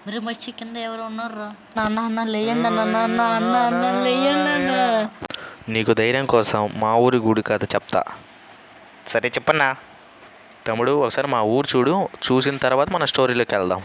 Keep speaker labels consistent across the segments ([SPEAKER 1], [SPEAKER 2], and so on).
[SPEAKER 1] మరి మచ్చి కింద ఎవరు ఉన్నారు? నాన్న లేయండి అన్న లేయండి.
[SPEAKER 2] నీకు ధైర్యం కోసం మా ఊరి గుడి కథ చెప్తా. సరే చెప్పన్నా. తమ్ముడు ఒకసారి మా ఊరు చూడు, చూసిన తర్వాత మన స్టోరీలోకి వెళ్దాం.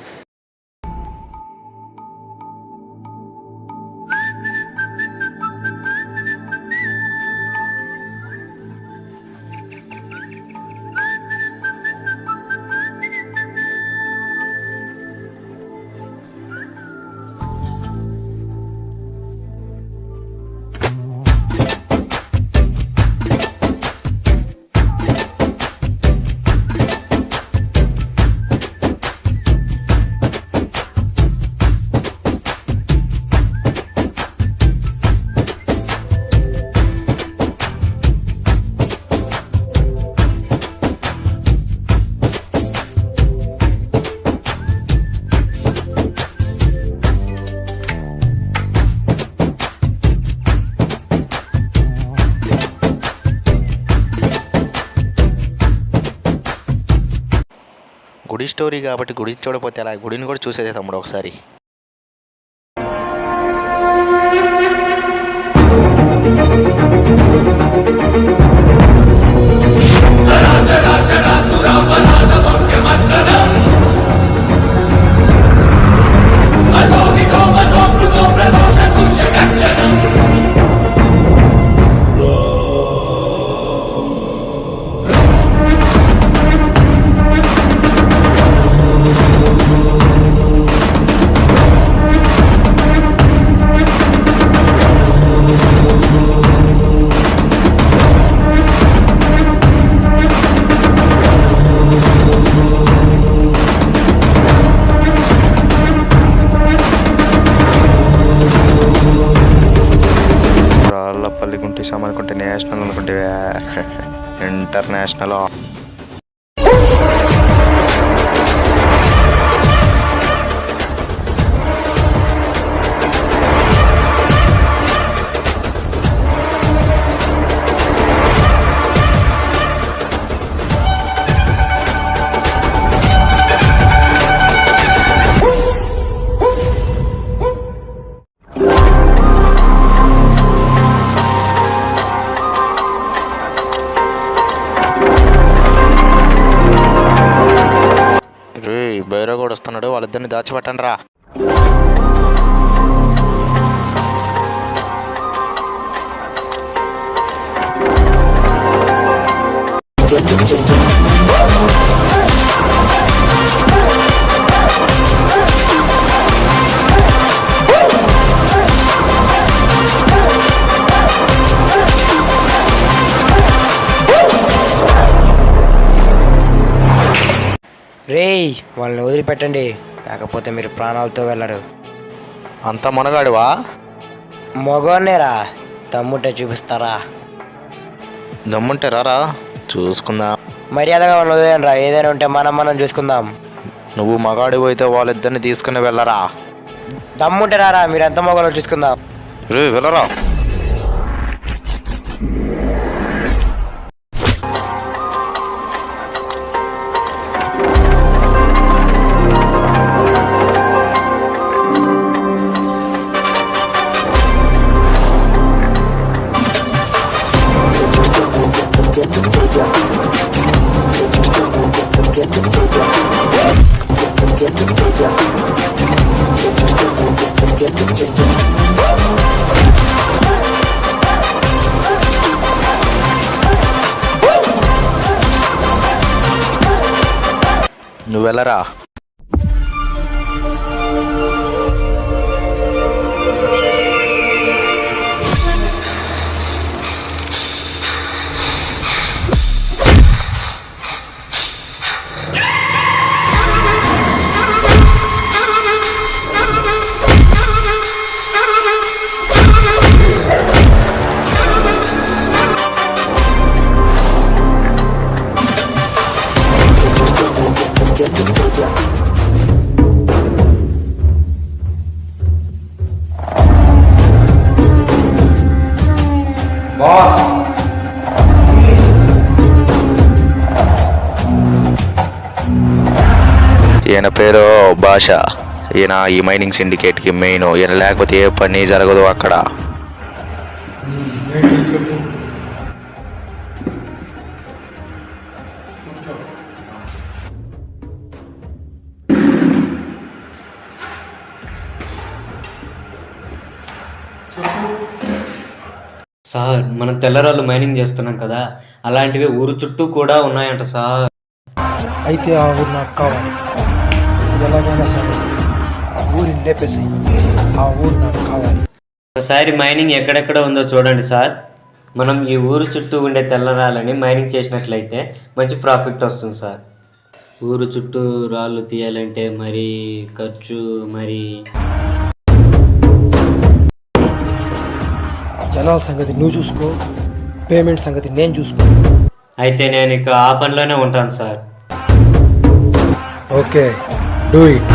[SPEAKER 2] గుడి స్టోరీ కాబట్టి గుడి చూడకపోతే అలా గుడిని కూడా చూసేదే తమ్ముడు ఒకసారి. రాళ్ళపల్లికుంటే అనుకుంటే నేషనల్ అనుకుంటే ఇంటర్నేషనల్. బైరాగోడు వస్తున్నాడు, వాళ్ళిద్దరిని దాచిపెట్టండి రా.
[SPEAKER 3] రేయ్, వాళ్ళని వదిలిపెట్టండి, లేకపోతే మీరు ప్రాణాలతో వెళ్ళరు.
[SPEAKER 2] అంత మనగాడివా?
[SPEAKER 3] మగోనేరా, దమ్ముంటే చూపిస్తారా?
[SPEAKER 2] దమ్ముంటే రారా చూసుకుందాం.
[SPEAKER 3] మర్యాదగా వాళ్ళని వదిలేరా, ఏదైనా ఉంటే మనం చూసుకుందాం.
[SPEAKER 2] నువ్వు మగాడివి అయితే వాళ్ళిద్దరిని తీసుకుని వెళ్ళరా.
[SPEAKER 3] దమ్ముంటే రారా, మీరు ఎంత మగలో చూసుకుందాం.
[SPEAKER 2] రే వెళ్ళరా. నువ్వు వెళ్ళరా. ఈయన పేరు భాష. ఈయన ఈ మైనింగ్ సిండికేట్కి మెయిన్. ఈయన లేకపోతే ఏ పని జరగదు అక్కడ.
[SPEAKER 4] సార్ మనం తెల్లరాళ్ళు మైనింగ్ చేస్తున్నాం కదా, అలాంటివి ఊరు చుట్టూ కూడా ఉన్నాయంట సార్.
[SPEAKER 5] అయితే ఆ ఊరు నాకు కావాలి. ఎలాగైనా సరే ఆ ఊరిని లేపేసి ఆ ఊరు నాకు కావాలి.
[SPEAKER 4] ఒకసారి మైనింగ్ ఎక్కడెక్కడ ఉందో చూడండి సార్. మనం ఈ ఊరు చుట్టూ ఉండే తెల్లరాళ్ళని మైనింగ్ చేసినట్లయితే మంచి ప్రాఫిట్ వస్తుంది సార్. ఊరు చుట్టూ రాళ్ళు తీయాలంటే మరి ఖర్చు మరి.
[SPEAKER 5] జనాల సంగతి నువ్వు చూసుకో, పేమెంట్ సంగతి నేను చూసుకో.
[SPEAKER 4] అయితే నేను ఇక ఆ పనిలోనే ఉంటాను సార్.
[SPEAKER 5] Okay, do it.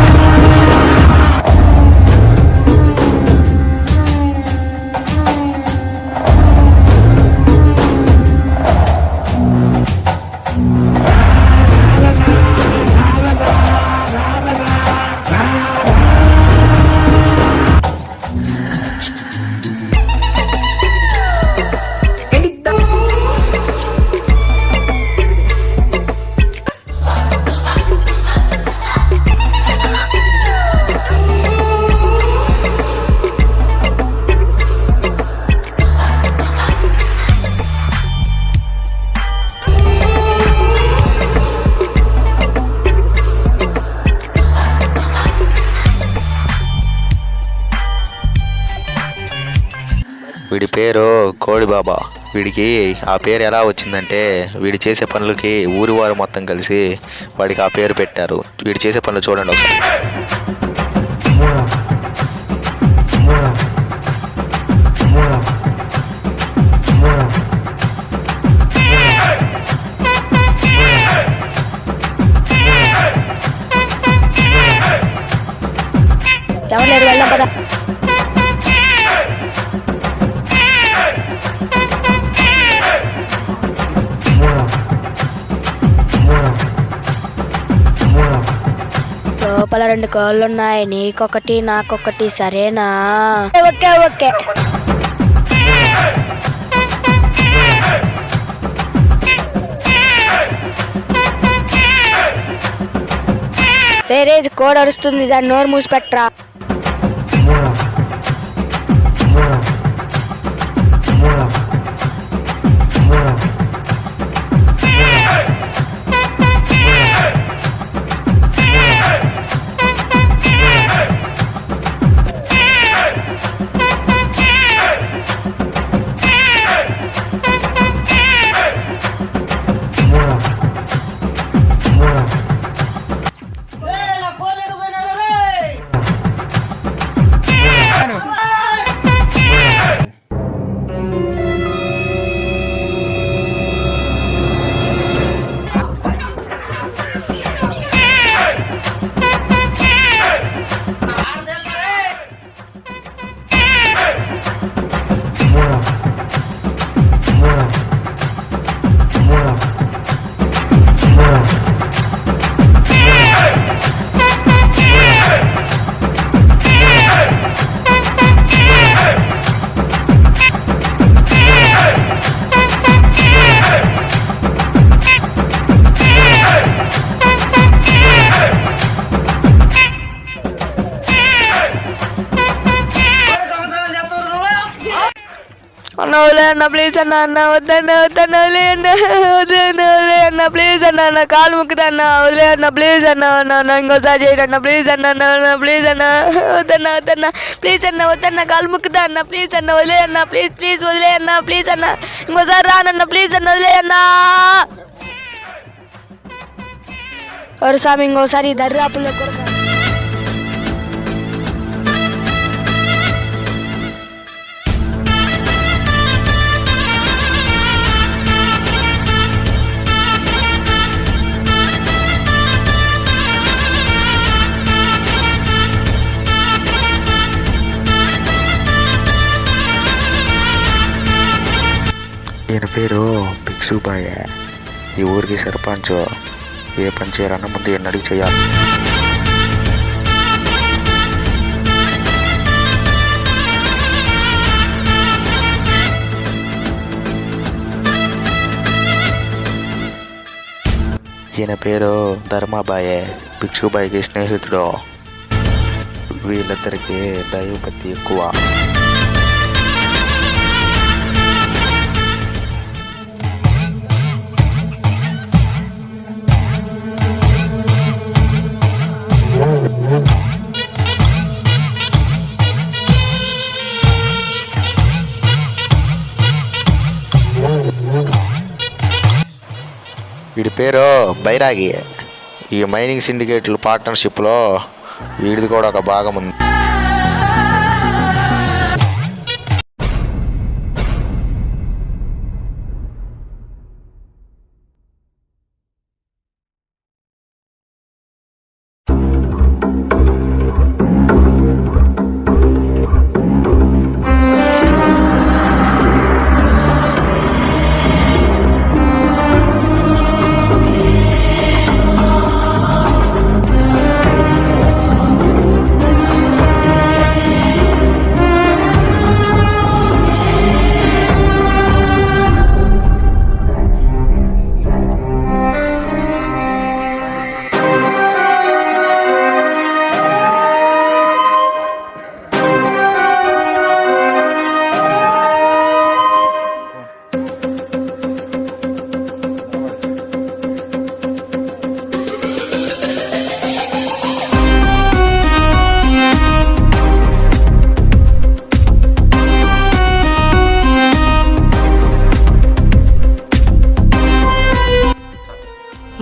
[SPEAKER 2] వీడి పేరు కోడి బాబా. వీడికి ఆ పేరు ఎలా వచ్చిందంటే వీడు చేసే పనులకి ఊరి వారు మొత్తం కలిసి వాడికి ఆ పేరు పెట్టారు. వీడు చేసే పనులు చూడండి ఒకసారి.
[SPEAKER 1] ఎవరు వెళ్దాం కదా. లోపల 2 కోళ్ళు ఉన్నాయి, నీకొకటి నాకొకటి, సరేనా? Okay okay. రే కోడి అరుస్తుంది, దాన్ని నోరు మూసి పెట్టరా. అన్న వదిలే అన్న ప్లీజ్ అన్న, అన్న వద్దన్న వద్దన్న వదిలే అన్న, వదిలేన్న వదిలే అన్న ప్లీజ్ అన్న, అన్న కాలు ముక్కుదన్న వదిలే అన్న ప్లీజ్ అన్న, అన్న ఇంకోసారి చేయడం అన్న ప్లీజ్ అన్న, అన్న ప్లీజ్ అన్న, వద్దన్న వద్దన్న ప్లీజ్ అన్న, వద్దన్న కాలు ముక్కుదా అన్న ప్లీజ్ అన్న, వదిలే అన్న ప్లీజ్ ప్లీజ్ వదిలే అన్న ప్లీజ్ అన్న, ఇంకోసారి రానన్న ప్లీజ్ అన్న వదిలే అన్న. ఎవరు స్వామి ఇంకోసారి దర్యాపుల్లో కొరక.
[SPEAKER 2] ఈయన పేరు భిక్షుబాయ్. ఈ ఊరికి సర్పంచ్. ఏ పని చేయాలన్నా ముందు ఈయన అడిగి చేయాలి. ఈయన పేరు ధర్మాబాయే, భిక్షుబాయికి స్నేహితుడు. వీళ్ళిద్దరికి దైవభక్తి ఎక్కువ. వీడి పేరు బైరాగి. ఈ మైనింగ్ సిండికేట్లు పార్ట్నర్షిప్లో వీడిది కూడా ఒక భాగం ఉంది.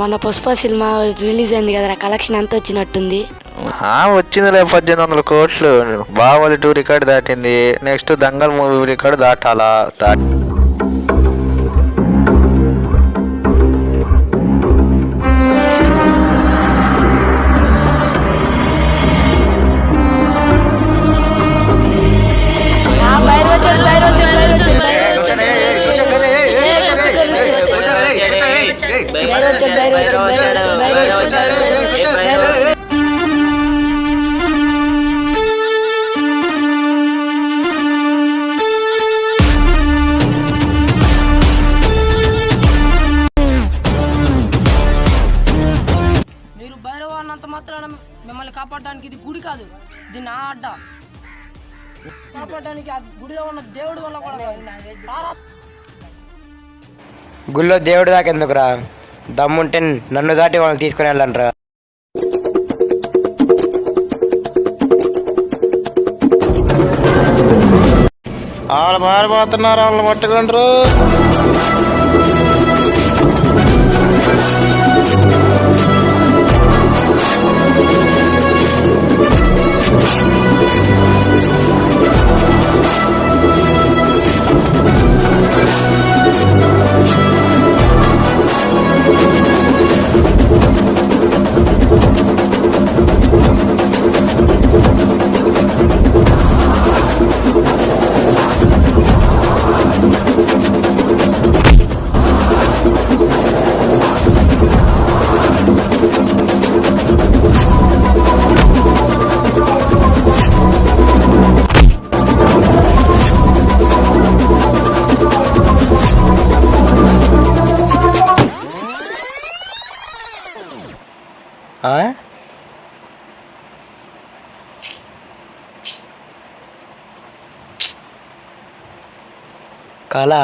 [SPEAKER 1] మన పుష్ప సినిమా రిలీజ్ అయింది కదరా, కలెక్షన్ ఎంత వచ్చినట్టుంది?
[SPEAKER 2] వచ్చిందిలే 1800 కోట్లు. బాహుబలి 2 రికార్డు దాటింది. నెక్స్ట్ దంగల్ మూవీ రికార్డు దాటాలా.
[SPEAKER 6] మీరు భైరవ అన్నంత మాత్రాన మిమ్మల్ని కాపాడడానికి ఇది గుడి కాదు, దీన్ని ఆ అడ్డ. కాపాడడానికి ఆ గుడిలో ఉన్న దేవుడి వల్ల కూడా కాదు.
[SPEAKER 3] గుళ్ళో దేవుడి దాకా ఎందుకురా, దమ్ముంటే నన్ను దాటి వాళ్ళని తీసుకుని వెళ్ళండిరా.
[SPEAKER 2] వాళ్ళు మారిపోతున్నారు, వాళ్ళని పట్టుకుంటారు.
[SPEAKER 3] కళ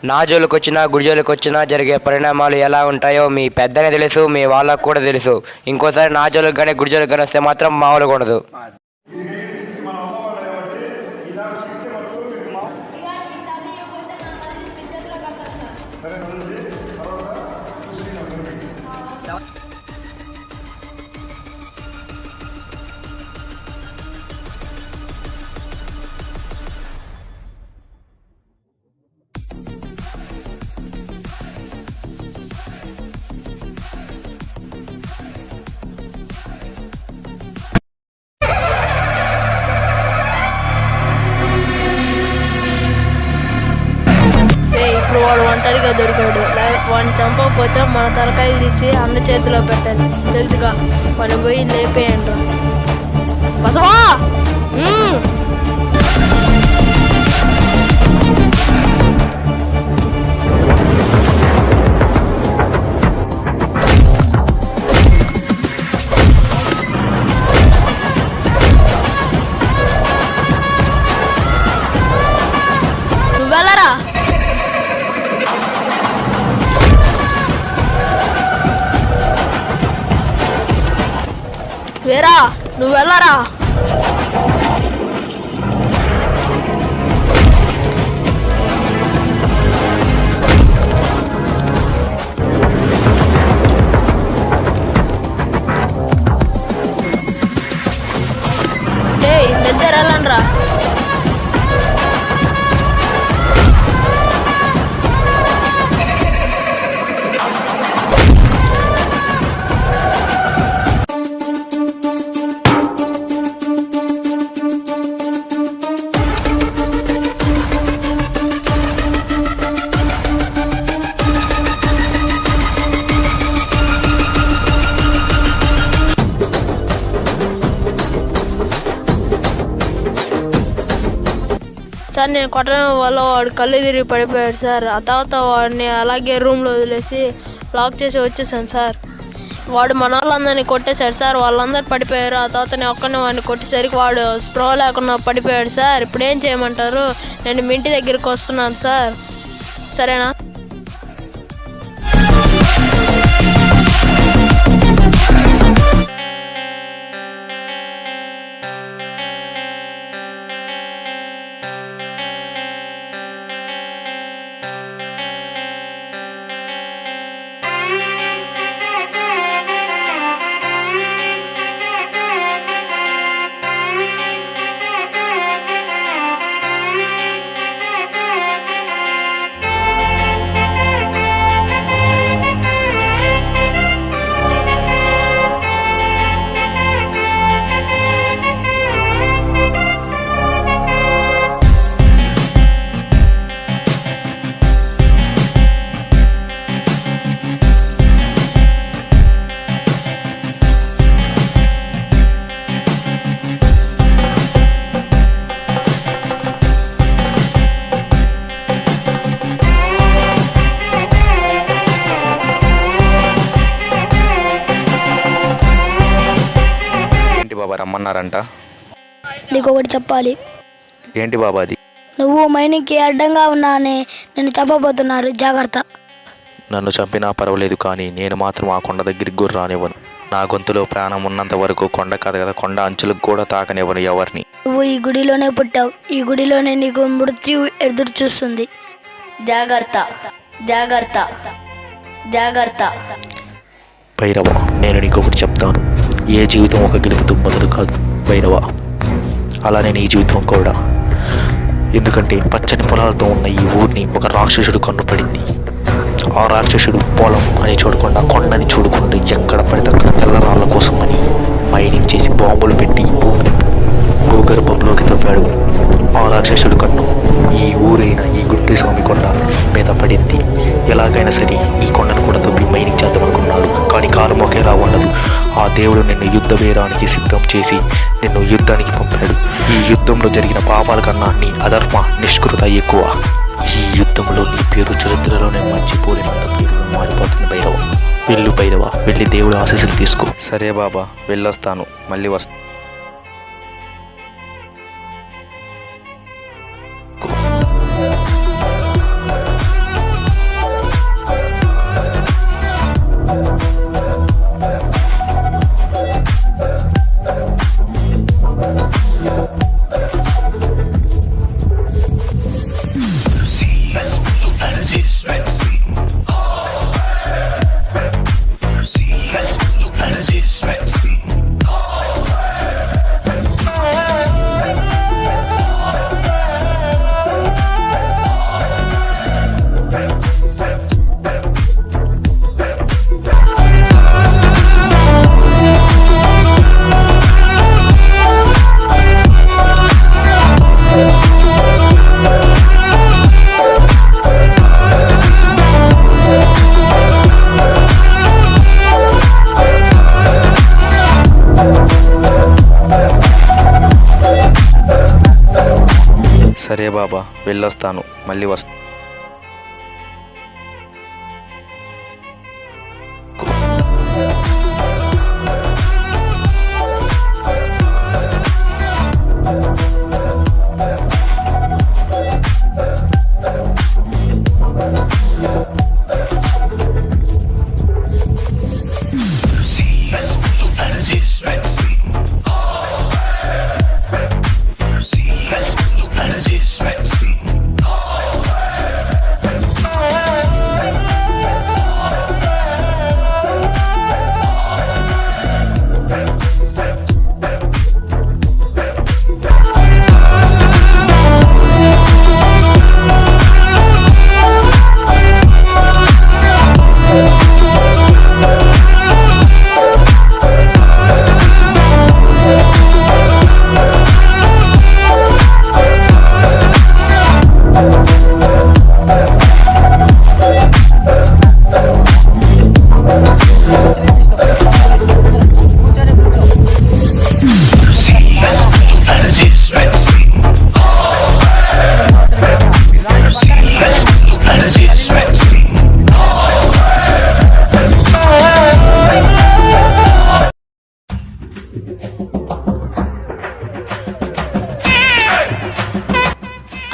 [SPEAKER 3] నా జోలికి వచ్చినా గుడి జోలికి వచ్చినా జరిగే పరిణామాలు ఎలా ఉంటాయో మీ పెద్దనే తెలుసు, మీ వాళ్ళకు కూడా తెలుసు. ఇంకోసారి నా జోలికి కానీ గుడి జోలికి కానీ వస్తే మాత్రం మామూలుగా ఉండదు.
[SPEAKER 1] ఇప్పుడు వాడు ఒంటరిగా దొరికాడు. వాడిని చంపకపోతే మన తలకాయలు తీసి అన్న చేతిలో పెట్టాలి. తెలుసుగా, వాడిని పోయి లేపేయండి. బసవా నువ్వెళ్ళరా. వేరా నువ్వెళ్ళరా. ఇద్దరు వెళ్ళండిరా. సార్, నేను కొట్టడం వల్ల వాడు కళ్ళు తిరిగి పడిపోయాడు సార్. ఆ తర్వాత వాడిని అలాగే రూమ్లో వదిలేసి లాక్ చేసి వచ్చేసాను సార్. వాడు మన వాళ్ళందరినీ కొట్టేశాడు సార్. వాళ్ళందరూ పడిపోయారు. ఆ తర్వాత నేను ఒక్కనే వాడిని కొట్టేసరికి వాడు స్ప్రో లేకుండా పడిపోయాడు సార్. ఇప్పుడు ఏం చేయమంటారు? నేను మీ ఇంటి దగ్గరికి వస్తున్నాను సార్, సరేనా?
[SPEAKER 2] బాబా రమ్మన్నారంట.
[SPEAKER 7] నీకు ఒకటి చెప్పాలి.
[SPEAKER 2] ఏంటి బాబా అది?
[SPEAKER 7] నువ్వు మైనింగ్కి అడ్డంగా ఉన్నానే నిన్ను చంపబోతున్నారు, జాగ్రత్త.
[SPEAKER 2] నన్ను చంపినా పర్వాలేదు, కానీ నేను మాత్రం ఆ కొండ దగ్గరికి కూడా రానివ్వను. నా గొంతులో ప్రాణం ఉన్నంత వరకు కొండ కాదు కదా, కొండ అంచులకు కూడా తాకనివ్వను ఎవరిని.
[SPEAKER 7] నువ్వు ఈ గుడిలోనే పుట్టావు, ఈ గుడిలోనే నీకు మృత్యు ఎదురు చూస్తుంది. జాగ్రత్త, జాగ్రత్త, జాగ్రత్త.
[SPEAKER 2] భైరవ, నేను నీకు ఒకటి చెప్తాను. ఏ జీవితం ఒక గెలుపుతో మొదలు కాదు భైరవ, అలానే నీ జీవితం కూడా. ఎందుకంటే పచ్చని పొలాలతో ఉన్న ఈ ఊరిని ఒక రాక్షసుడు కన్నుపడింది. ఆ రాక్షసుడు పొలం అని చూడకుండా, కొండని చూడకుండా ఎక్కడ పడితే అక్కడ తెల్లరాళ్ళ కోసం అని మైనింగ్ చేసి బాంబులు పెట్టి భూమిని భూగర్భంలోకి తవ్వాడు. ఆ రాక్షసుడు కన్ను ఈ ఊరైన ఈ గుట్టి స్వామి కొండ మీద పడింది. ఎలాగైనా సరే ఈ కొండను కూడా తవ్వి మైనింగ్ చేద్దామనుకున్నాడు, కానీ కాలం ఒకేలా ఉండదు. ఆ దేవుడు నిన్ను యుద్ధ వీరానికి సిద్ధం చేసి నిన్ను యుద్ధానికి పంపాడు. ఈ యుద్ధంలో జరిగిన పాపాల కన్నా నీ అధర్మ నిష్కృత ఎక్కువ. ఈ యుద్ధంలో నీ పేరు చరిత్రలోనే మర్చిపోలేనంత పేరు మారిపోతుంది భైరవ. వెళ్ళు భైరవ, వెళ్ళి దేవుడు ఆశీస్సులు తీసుకో. సరే బాబా, వెళ్ళొస్తాను, మళ్ళీ వస్తాను. సరే బాబా, వెళ్ళొస్తాను, మళ్ళీ వస్తా.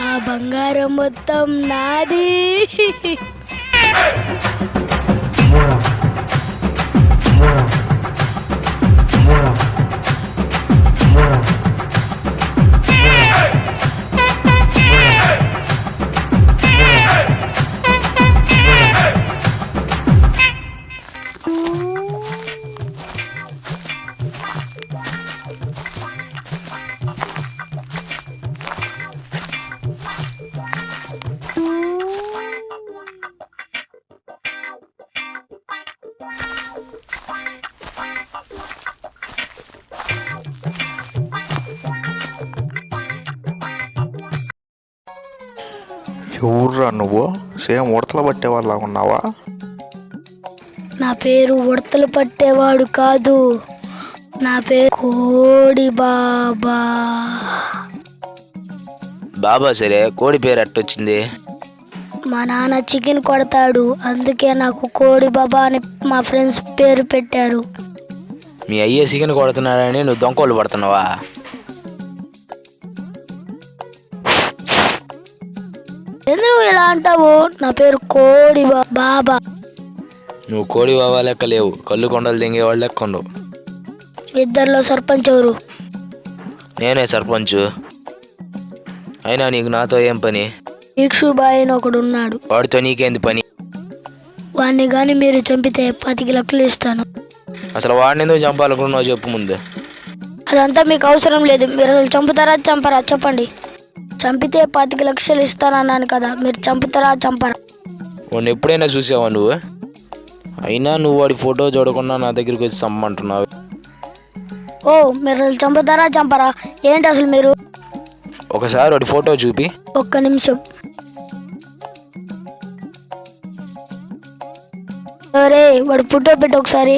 [SPEAKER 7] ఆ బంగారం మొత్తం నాది.
[SPEAKER 2] ఎవర్రా నువ్వు? సేమ్ ఉడతలు పట్టే వాళ్ళ ఉన్నావా?
[SPEAKER 7] నా పేరు ఉడతలు పట్టేవాడు కాదు, నా పేరు కోడి బాబా.
[SPEAKER 3] బాబా సరే, కోడి పేరు ఎట్టొచ్చింది?
[SPEAKER 7] మా నాన్న చికెన్ కొడతాడు, అందుకే నాకు కోడి బాబా అని మా ఫ్రెండ్స్ పేరు పెట్టారు.
[SPEAKER 3] మీ అయ్యే చికెన్ కొడుతున్నాడని నువ్వు దొంగోళ్ళు పడుతున్నావా?
[SPEAKER 7] ఎందుకు ఇలా అంటావు? నా పేరు కోడి బాబా.
[SPEAKER 3] నువ్వు కోడి బాబా లెక్క లేవు, కళ్ళు కొండలు దింగేవాళ్ళు లెక్క ఉండవు.
[SPEAKER 7] ఇద్దరిలో సర్పంచ్ ఎవరు?
[SPEAKER 3] నేనే సర్పంచ్. అయినా నీకు నాతో ఏం పని?
[SPEAKER 7] ఈక్షుబాయ్ అని ఒకడు ఉన్నాడు,
[SPEAKER 3] వాడితో నీకేంది పని?
[SPEAKER 7] వాడిని కానీ మీరు చంపితే 25 లక్షలు ఇస్తాను.
[SPEAKER 3] అసలు వాడిని ఎందుకు చంపాలనుకున్నావు చెప్పు ముందు.
[SPEAKER 7] అదంతా మీకు అవసరం లేదు. మీరు అసలు చంపుతారా చంపరా చెప్పండి. చంపితే 25 లక్షలు ఇస్తానన్నాను కదా, మీరు చంపుతారా చంపరా?
[SPEAKER 3] వాడిని ఎప్పుడైనా చూసావా నువ్వు? అయినా నువ్వు వాడి ఫోటో చూడకుండా నా దగ్గరికి వచ్చి చమ్మంటున్నావు.
[SPEAKER 7] ఓ, మీరు అసలు చంపుతారా చంపరా? ఏంటి అసలు మీరు?
[SPEAKER 3] ఒకసారి వాడి ఫోటో చూపి.
[SPEAKER 7] ఒక్క నిమిషం. సరే, వాడు ఫోటో పెట్టి ఒకసారి.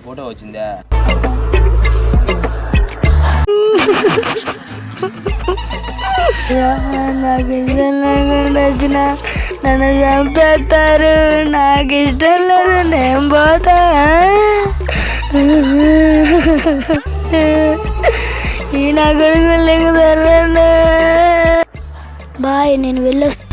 [SPEAKER 3] ఫోటో వచ్చిందా?
[SPEAKER 7] నాకు ఇష్టం లేకుండా వచ్చిన నన్ను చంపేస్తారు. నాకు ఇష్టం లేదు, నేను పోతా. ఈ నా కొడుకు లేకుండా బాయ్, నేను వెళ్ళొస్తా.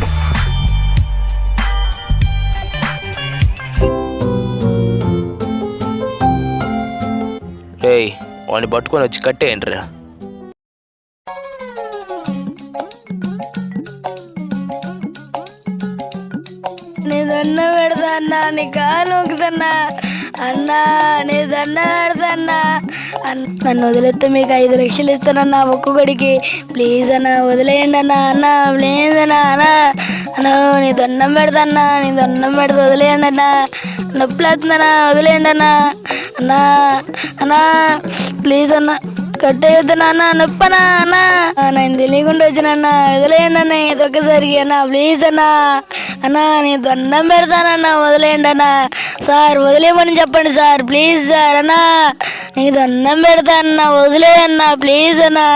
[SPEAKER 3] రేయ్, వాడిని పట్టుకొని వచ్చి కట్టేయండిరా.
[SPEAKER 7] నీ దండం పెడతా, అన్నా నీ కాలు మొక్కుతున్నా అన్నా నీ దండ పెడతాన్నా నన్ను వదిలేస్తే మీకు 5 లక్షలు ఇస్తానన్నా ఒక్కొక్కడికి. ప్లీజ్ అన్నా వదిలేయండి అన్నా. అన్నా ప్లీజ్ అన్నా. అన్నా అన్నా నీ దండం పెడతాన్నా. నీ దండం పెడితే వదిలేయండి అన్నా. నొప్పులు వస్తుందన్నా వదిలేయండి అన్నా. అన్నా అన్నా ప్లీజ్ అన్నా కట్టేయొద్దు నాన్న నొప్పనా అన్నా. నేను తెలియకుండా వచ్చినన్నా వదిలేయండి అన్న ఇది ఒక్కసారికి అన్నా ప్లీజ్ అన్నా. అన్నా నీ దండం పెడతానన్నా వదిలేయండి అన్నా. సార్ వదిలేయమని చెప్పండి సార్ ప్లీజ్ సార్. అన్నా నీ దండం పెడతానన్నా వదిలేయన్నా ప్లీజ్ అన్నా.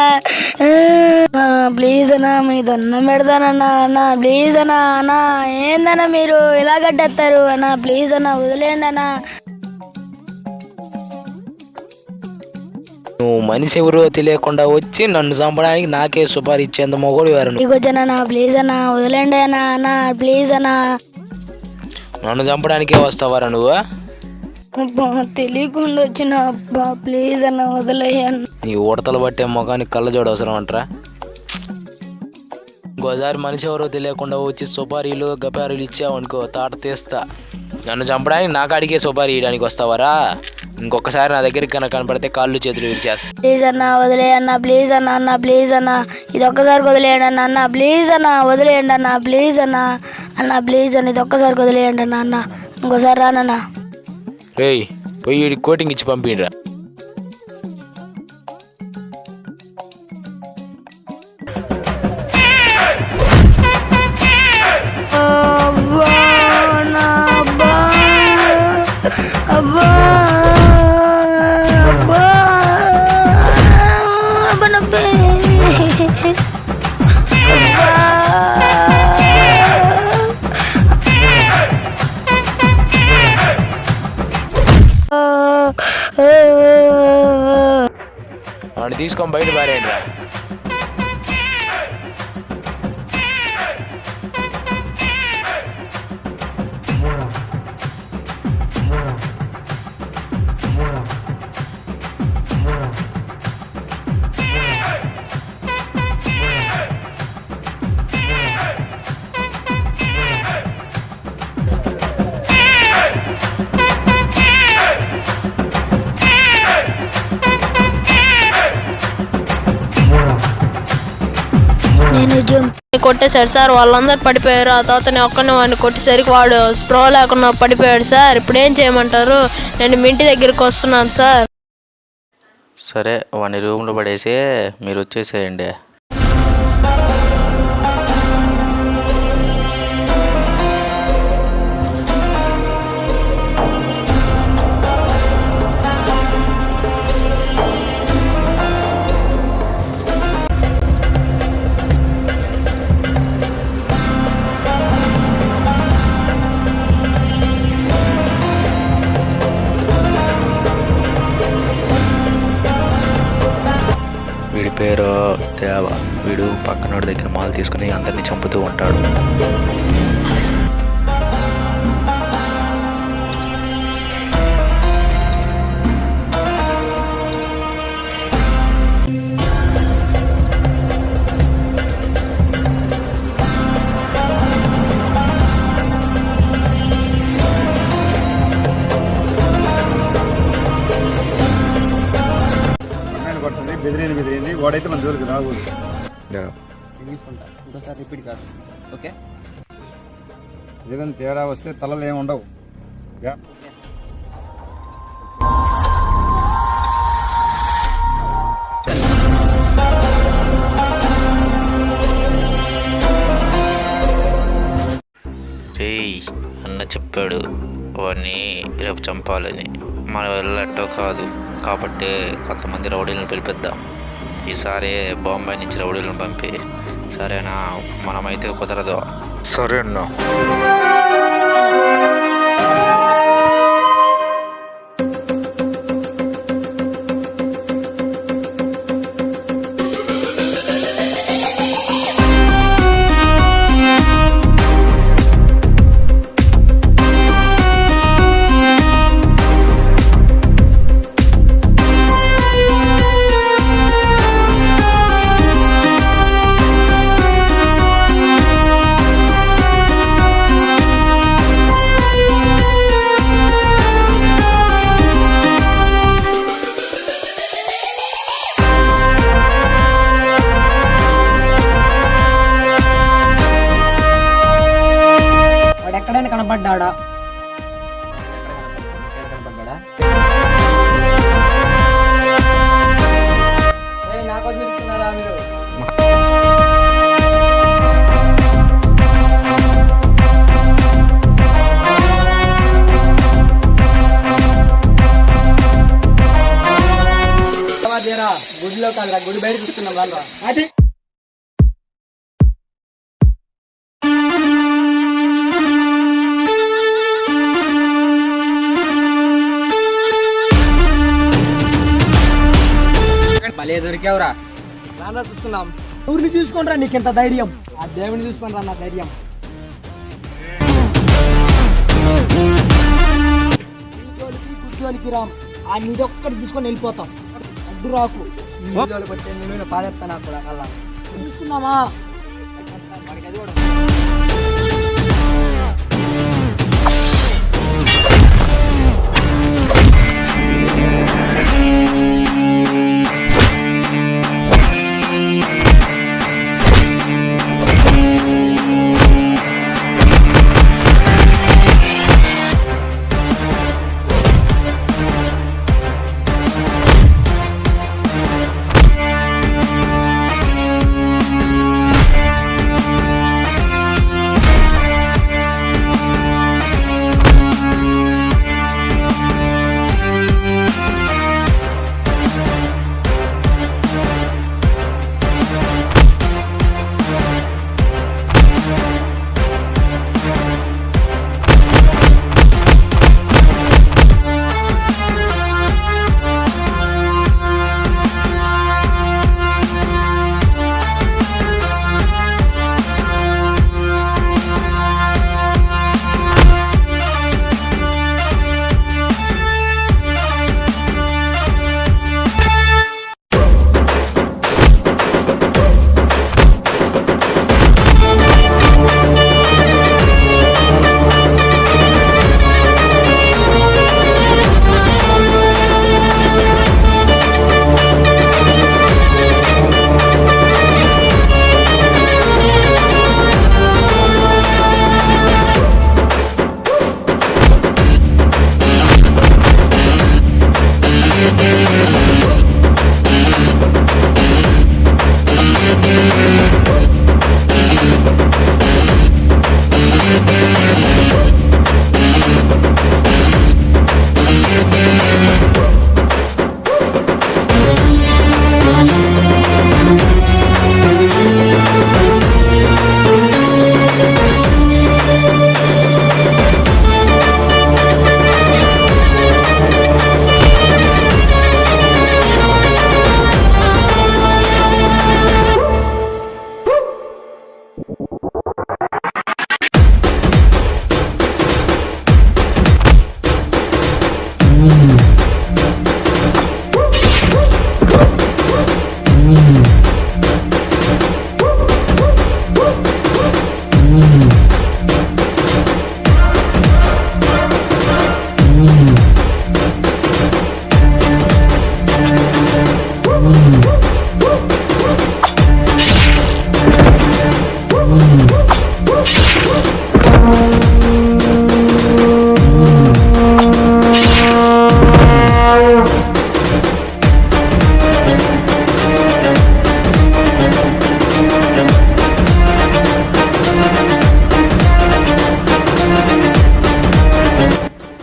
[SPEAKER 7] ప్లీజ్ అన్నా మీ దండం పెడతానన్నా. అన్నా ప్లీజ్ అన్నా. అన్నా ఏందన్నా మీరు ఇలా కట్టేస్తారు అన్నా ప్లీజ్ అన్నా వదిలేయండి అన్నా.
[SPEAKER 8] నువ్వు మనిషి ఎవరో తెలియకుండా వచ్చి నన్ను చంపడానికి నాకే సుపారీ ఇచ్చేంత మొగోడు ఎవరు?
[SPEAKER 7] వచ్చానన్నా ప్లీజ్ అన్నా వదిలేండి అన్నా. అన్నా ప్లీజ్ అన్నా.
[SPEAKER 8] నన్ను చంపడానికే వస్తావారా నువ్వు?
[SPEAKER 7] అబ్బా తెలియకుండా వచ్చిన అబ్బా ప్లీజ్ అన్న వదిలేయన్న.
[SPEAKER 8] నీ ఉడతలు పట్టే ముఖానికి కళ్ళజోడు అవసరం అంటారా? ఇంకోసారి మనిషి ఎవరో తెలియకుండా వచ్చి సుపారీలు గపారీలు ఇచ్చావనుకో తాట తీస్తా. నన్ను చంపడానికి నా కాడికే సుపారీ ఇవ్వడానికి వస్తావారా? ఇంకొకసారి నా దగ్గరికి కనుక కనపడితే కాళ్ళు చేతులు విరిచేస్తా.
[SPEAKER 7] ప్లీజ్ అన్న వదిలేయన్న ప్లీజ్ అన్న. అన్న ప్లీజ్ అన్న ఇది ఒక్కసారి వదిలేయండి అన్న. అన్న ప్లీజ్ అన్న వదిలేయండి అన్న ప్లీజ్ అన్న. అన్న ప్లీజ్ అన్న ఇది ఒక్కసారి వదిలేయండి అన్న. అన్న ఇంకోసారి రానన్నా.
[SPEAKER 8] రేయ్ పోయి కోటింగ్ ఇచ్చి పంపిరా.
[SPEAKER 7] అబ్బా అబ్బా అబ్బా నొప్పి.
[SPEAKER 8] వాడిని తీసుకొని బయట పారేయండి రా.
[SPEAKER 1] కొట్టేశాడు సార్. వాళ్ళందరూ పడిపోయారు. ఆ తర్వాత నేను ఒక్కనే వాడిని కొట్టేసరికి వాడు స్ప్రో లేకుండా పడిపోయాడు సార్. ఇప్పుడు ఏం చేయమంటారు? నేను మీ ఇంటి దగ్గరికి వస్తున్నాను సార్.
[SPEAKER 2] సరే వాడిని రూమ్లో పడేసి మీరు వచ్చేసేయండి. వీడి పేరు దేవ. వీడు పక్కనోడి దగ్గర మాల్ తీసుకుని అందరినీ చంపుతూ ఉంటాడు.
[SPEAKER 9] బెదిరింది వాడైతే మన జోలికి రాకూడదు.
[SPEAKER 10] తీసుకుంటా ఇంకోసారి రిపీట్ కాదు. ఓకే
[SPEAKER 9] ఏదైనా తేడా వస్తే తలలు ఏమి ఉండవు.
[SPEAKER 2] రేయ్ అన్న చెప్పాడు వాడిని రేపు చంపాలని. మన వెళ్ళట్టో కాదు కాబట్టి కొంతమంది రౌడీలను పిలిపిద్దాం. ఈసారి బాంబే నుంచి రౌడీలను పంపి. సరేనా? మనమైతే కుదరదు. సరే అన్నా.
[SPEAKER 10] కాడ. నాకోసం ఇస్తున్నారా మీరు? గుడిలో కాదురా, గుడి బయట చూస్తున్నాం వాళ్ళ. అది భలే దొరికావురా. రానా చూసుకున్నాం. ఊరిని చూసుకుంటారా నీకెంత ధైర్యం? ఆ దేవుని చూసుకుంటారా నా ధైర్యం. గుడ్జోలికి రామ్, ఆ నీదొక్కటి తీసుకొని వెళ్ళిపోతాం. అడ్డు రాకు. నేను పాదెత్తాను అక్కడ అలా చూసుకుందామా? మనకి అది కూడా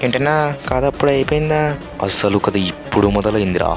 [SPEAKER 2] ఏంటన్నా కాదు అప్పుడు అయిపోయిందా? అస్సలు కథ ఇప్పుడు మొదలైందిరా.